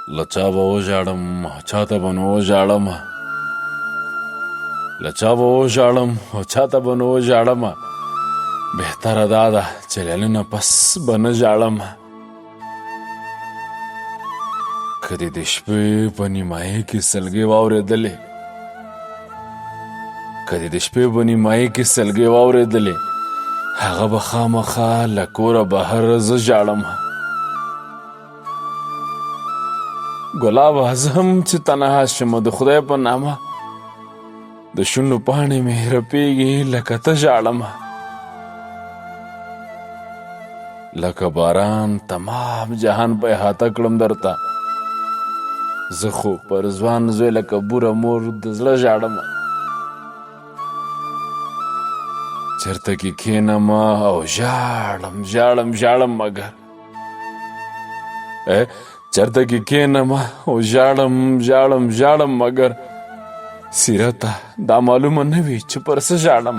له چا به وژاړم چاته به نه وژاړم له چا به وژاړم او چاته به نه وژاړم بهتره دا ده چې له نن نه پس به نه ژاړم که دې د شپې په نیمایي کې سلګۍ واورېدلې که دې د شپې په نیمایي کې سلګۍ واورېدلې هغه به خامخا له کوره بهر زه ژاړم ګلاب اعظم چې تنها شم د خدای په نامه د شونډو پاڼې مې رپېږي لکه ته ژاړم لکه باران تمام جهان په احاطه کړم درته زه خو پر ځوان زوی لکه بوره مور د زړه ژاړم چېرته کې کښېنم او ژاړم ژاړم ژاړم مګر چېرته کې کښېنم او ژاړم ژاړم ژاړم مګر سیرته دا معلومه نه وي چې پر څه ژاړم